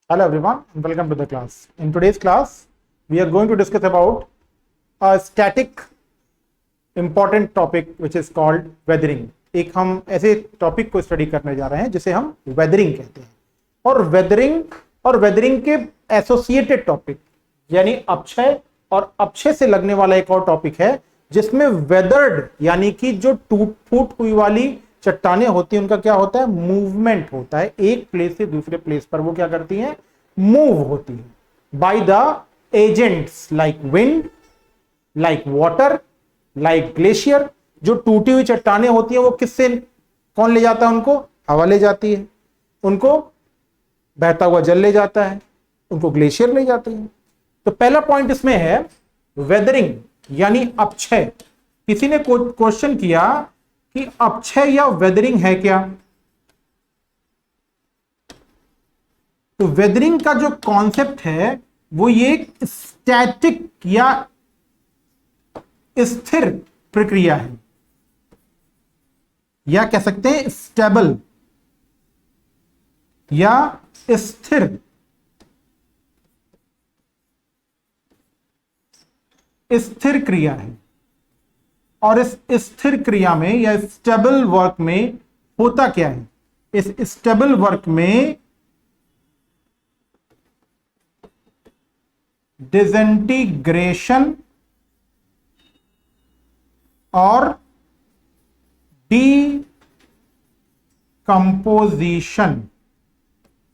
Hello everyone and welcome to the class. In today's class, we are going to discuss about a static important topic which is called weathering. एक हम ऐसे topic को study करने जा रहे हैं जिसे हम वेदरिंग कहते हैं और वेदरिंग के एसोसिएटेड टॉपिक यानी अपक्षय और अपक्षय से लगने वाला एक और टॉपिक है जिसमें वेदर्ड यानी कि जो टूट फूट हुई वाली चट्टानें होती हैं उनका क्या होता है, मूवमेंट होता है। एक प्लेस से दूसरे प्लेस पर वो क्या करती हैं, मूव होती है by the agents like wind, like water, like glacier. जो टूटी हुई चट्टानें होती हैं वो किससे, कौन ले जाता है उनको, हवा ले जाती है। उनको बहता हुआ जल ले जाता है, उनको ग्लेशियर ले जाते हैं। तो पहला पॉइंट इसमें है वेदरिंग यानी अपक्षय। किसी ने क्वेश्चन किया कि अपक्षय या वेदरिंग है क्या। तो वेदरिंग का जो कॉन्सेप्ट है वो ये स्टैटिक या स्थिर प्रक्रिया है, या कह सकते हैं स्टेबल या स्थिर। स्थिर क्रिया है और इस स्थिर क्रिया में या स्टेबल वर्क में होता क्या है, इस स्टेबल वर्क में डिसइंटीग्रेशन और डीकंपोजिशन,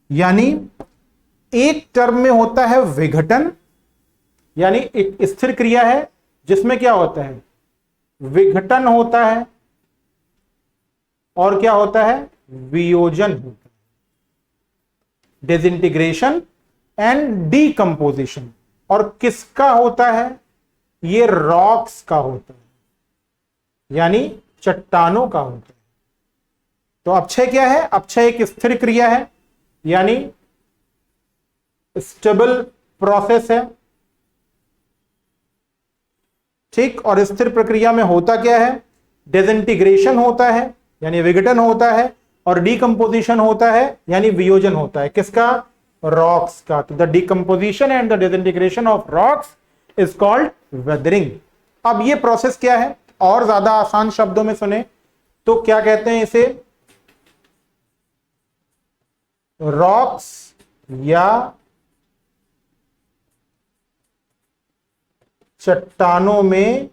यानी एक टर्म में होता है विघटन, यानी एक स्थिर क्रिया है जिसमें क्या होता है, विघटन होता है और क्या होता है, वियोजन होता है। Disintegration and decomposition. और किसका होता है, ये रॉक्स का होता है, यानी चट्टानों का होता है। तो अपक्षय क्या है, अपक्षय एक स्थिर क्रिया है यानी स्टेबल प्रोसेस है, ठीक। और स्थिर प्रक्रिया में होता क्या है, डिसइंटीग्रेशन होता है यानी विघटन होता है, और डीकंपोजिशन होता है यानी वियोजन होता है। किसका, रॉक्स का। तो the decomposition and the disintegration of rocks is called weathering. अब ये प्रोसेस क्या है, और ज्यादा आसान शब्दों में सुने तो क्या कहते हैं इसे, रॉक्स या चट्टानों में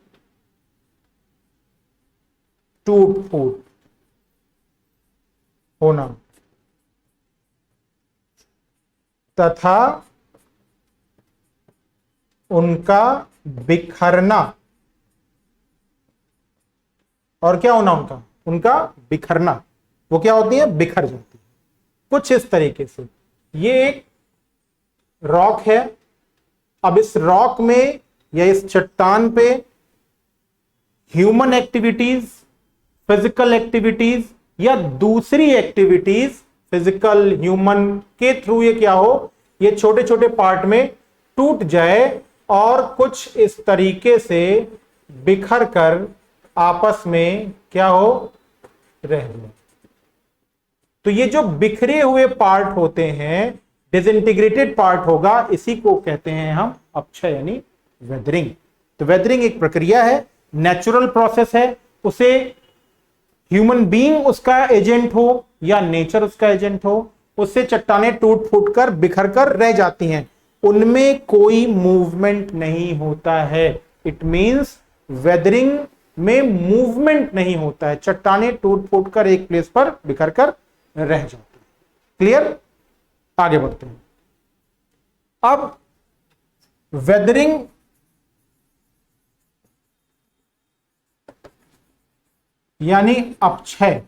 टूट फूट होना तथा उनका बिखरना। और क्या होना, उनका बिखरना। वो क्या होती है, बिखर जाती है कुछ इस तरीके से। ये एक रॉक है। अब इस रॉक में या इस चट्टान पे ह्यूमन एक्टिविटीज, फिजिकल एक्टिविटीज या दूसरी एक्टिविटीज फिजिकल ह्यूमन के थ्रू ये क्या हो, ये छोटे छोटे पार्ट में टूट जाए और कुछ इस तरीके से बिखर कर आपस में क्या हो, रह जाए। तो ये जो बिखरे हुए पार्ट होते हैं, डिसइंटीग्रेटेड पार्ट होगा, इसी को कहते हैं हम अपक्षय यानी वेदरिंग। तो वेदरिंग एक प्रक्रिया है, नेचुरल प्रोसेस है। उसे ह्यूमन बीइंग उसका एजेंट हो या नेचर उसका एजेंट हो, उससे चट्टानें टूट फूट कर बिखर कर रह जाती हैं, उनमें कोई मूवमेंट नहीं होता है। इट मींस वेदरिंग में मूवमेंट नहीं होता है, चट्टानें टूट फूट कर एक प्लेस पर बिखर कर रह जाती है। क्लियर, आगे बढ़ते हैं। अब वेदरिंग यानी अपक्षय।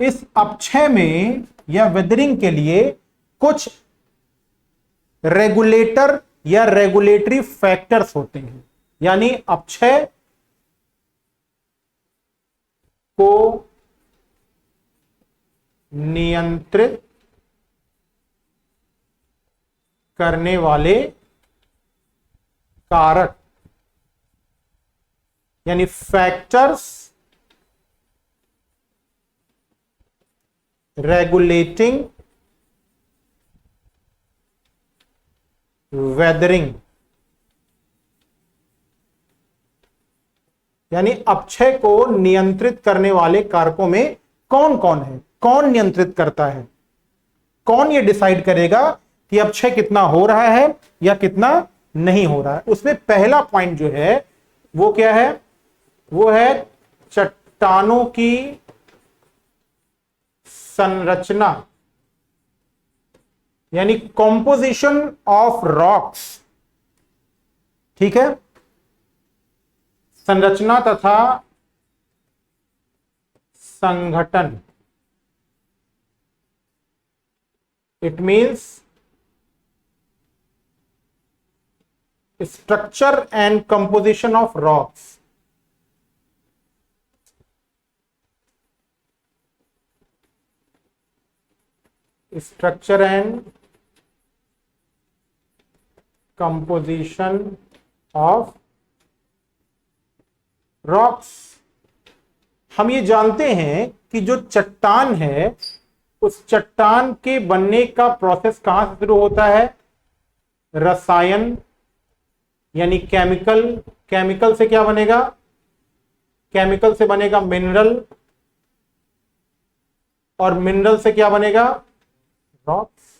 इस अपक्षय में या वेदरिंग के लिए कुछ रेगुलेटर या रेगुलेटरी फैक्टर्स होते हैं, यानी अपक्षय को नियंत्रित करने वाले कारक यानी फैक्टर्स regulating वेदरिंग, यानी अपक्षय को नियंत्रित करने वाले कारकों में कौन कौन है, कौन नियंत्रित करता है, कौन ये डिसाइड करेगा कि अपक्षय कितना हो रहा है या कितना नहीं हो रहा है। उसमें पहला पॉइंट जो है वो क्या है, वो है चट्टानों की संरचना, यानी कॉम्पोजिशन ऑफ रॉक्स। ठीक है, संरचना तथा संगठन, it means structure and composition of rocks. Structure and composition of rocks. हम ये जानते हैं कि जो चट्टान है उस चट्टान के बनने का प्रोसेस कहां से शुरू होता है, रसायन यानी केमिकल, केमिकल से क्या बनेगा, केमिकल से बनेगा मिनरल, और मिनरल से क्या बनेगा, रॉक्स।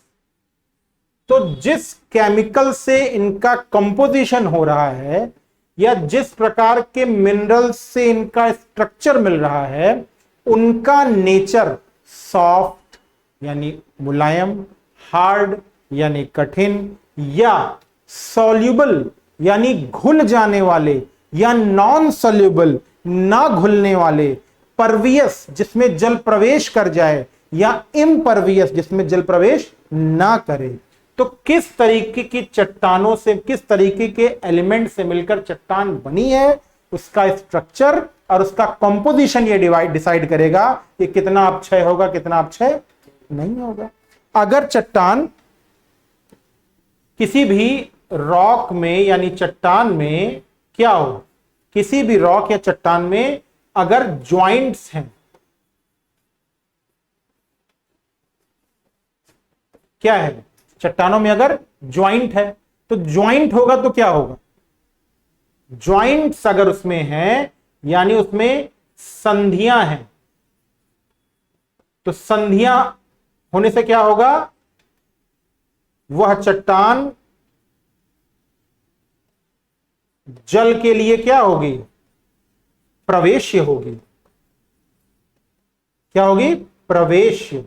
तो जिस केमिकल से इनका कंपोजिशन हो रहा है या जिस प्रकार के मिनरल से इनका स्ट्रक्चर मिल रहा है, उनका नेचर सॉफ्ट यानी मुलायम, हार्ड यानी कठिन, या सॉल्युबल यानी घुल जाने वाले, या नॉन सॉल्युबल ना घुलने वाले, परवियस जिसमें जल प्रवेश कर जाए, या इम्परवियस जिसमें जल प्रवेश ना करे। तो किस तरीके की चट्टानों से, किस तरीके के एलिमेंट से मिलकर चट्टान बनी है, उसका स्ट्रक्चर और उसका कंपोजिशन ये डिसाइड करेगा कि कितना अपक्षय होगा, कितना अपक्षय नहीं होगा। अगर चट्टान किसी भी रॉक में यानी चट्टान में क्या हो, किसी भी रॉक या चट्टान में अगर ज्वाइंट्स हैं, क्या है, चट्टानों में अगर ज्वाइंट है, तो ज्वाइंट होगा तो क्या होगा, ज्वाइंट्स अगर उसमें हैं यानी उसमें संधियां हैं, तो संधियां होने से क्या होगा, वह चट्टान जल के लिए क्या होगी, प्रवेश्य होगी। क्या होगी, प्रवेश्य,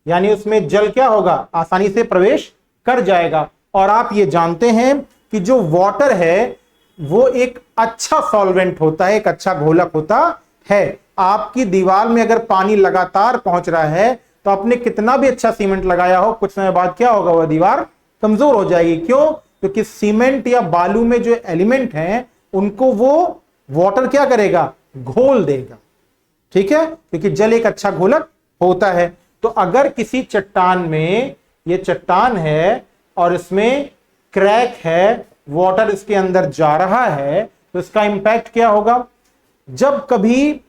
यानी उसमें जल क्या होगा, आसानी से प्रवेश कर जाएगा। और आप ये जानते हैं कि जो वाटर है वो एक अच्छा सॉल्वेंट होता है, एक अच्छा घोलक होता है। आपकी दीवार में अगर पानी लगातार पहुंच रहा है तो आपने कितना भी अच्छा सीमेंट लगाया हो, कुछ समय बाद क्या होगा, वह दीवार कमजोर हो जाएगी। क्यों, क्योंकि सीमेंट या बालू में जो एलिमेंट हैं उनको वो वाटर क्या करेगा, घोल देगा। ठीक है, क्योंकि जल एक अच्छा घोलक होता है। तो अगर किसी चट्टान में, ये चट्टान है और इसमें क्रैक है, वाटर इसके अंदर जा रहा है, तो इसका इंपैक्ट क्या होगा, जब कभी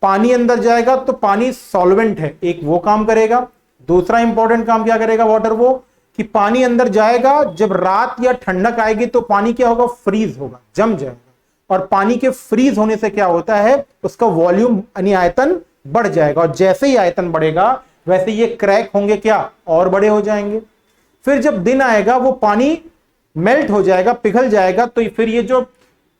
पानी अंदर जाएगा तो पानी सॉल्वेंट है, एक वो काम करेगा। दूसरा इंपॉर्टेंट काम क्या करेगा वाटर, वो कि पानी अंदर जाएगा, जब रात या ठंडक आएगी तो पानी क्या होगा, फ्रीज होगा, जम जाएगा। और पानी के फ्रीज होने से क्या होता है, उसका वॉल्यूम यानी आयतन बढ़ जाएगा, और जैसे ही आयतन बढ़ेगा वैसे ये क्रैक होंगे क्या, और बड़े हो जाएंगे। फिर जब दिन आएगा वो पानी मेल्ट हो जाएगा, पिघल जाएगा, तो फिर ये जो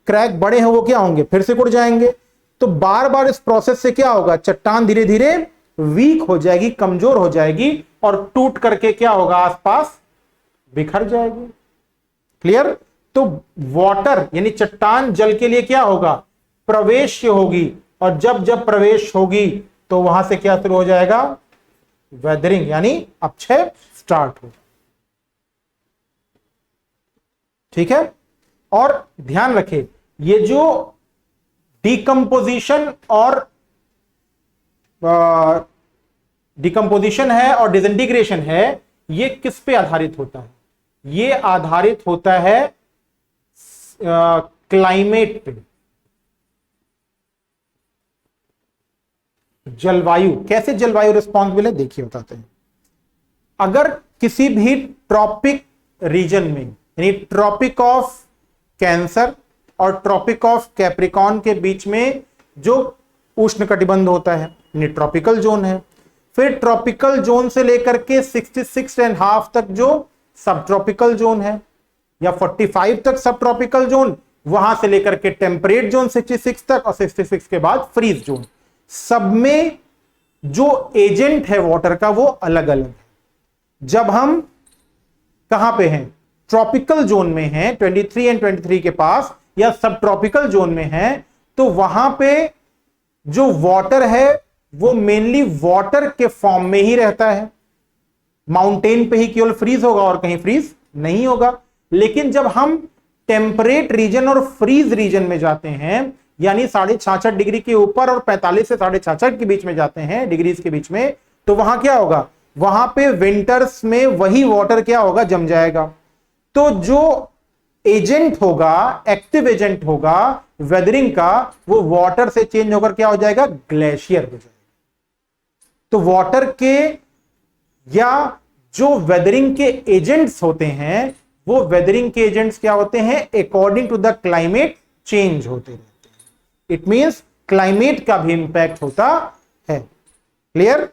क्रैक बड़े हैं वो क्या होंगे, फिर से उड़ जाएंगे। तो बार बार इस प्रोसेस से क्या होगा, चट्टान धीरे धीरे वीक हो जाएगी, कमजोर हो जाएगी, और टूट करके क्या होगा, आसपास बिखर जाएगी। क्लियर। तो वाटर यानी चट्टान जल के लिए क्या होगा, प्रवेश्य होगी, और जब जब प्रवेश होगी तो वहां से क्या शुरू हो जाएगा, वेदरिंग यानी अपक्षय स्टार्ट हो। ठीक है। और ध्यान रखें, ये जो डिकम्पोजिशन और डिकम्पोजिशन है और डिसइंटीग्रेशन है, ये किस पे आधारित होता है, ये आधारित होता है क्लाइमेट पे, जलवायु। कैसे जलवायु रिस्पॉन्सिबल है, देखिए बताते हैं। अगर किसी भी ट्रॉपिक रीजन में, यानी ट्रॉपिक ऑफ कैंसर और ट्रॉपिक ऑफ कैप्रिकॉन के बीच में जो उष्ण कटिबंध होता है यानी ट्रॉपिकल जोन है। फिर ट्रॉपिकल जोन से लेकर के 66.5 तक जो सब ट्रॉपिकल जोन है, या 45 तक सब ट्रॉपिकल जोन, वहां से लेकर के टेम्परेट जोन 66 तक, और 66 के बाद फ्रीज जोन। सब में जो एजेंट है वाटर का वो अलग अलग है। जब हम कहां पे हैं, ट्रॉपिकल जोन में हैं 23 एंड 23 के पास, या सब ट्रॉपिकल जोन में हैं, तो वहां पे जो वाटर है वो मेनली वाटर के फॉर्म में ही रहता है। माउंटेन पे ही केवल फ्रीज होगा और कहीं फ्रीज नहीं होगा। लेकिन जब हम टेम्परेट रीजन और फ्रीज रीजन में जाते हैं, यानी 66.5 डिग्री के ऊपर और 45 से 66.5 के बीच में जाते हैं, डिग्रीज के बीच में, तो वहां क्या होगा, वहां पे विंटर्स में वही वाटर क्या होगा, जम जाएगा। तो जो एजेंट होगा, एक्टिव एजेंट होगा वेदरिंग का, वो वाटर से चेंज होकर क्या हो जाएगा, ग्लेशियर हो जाएगा। तो वाटर के या जो वेदरिंग के एजेंट्स होते हैं, वो वेदरिंग के एजेंट्स क्या होते हैं, according to the climate change होते रहते हैं। इट मींस क्लाइमेट का भी इंपैक्ट होता है। क्लियर?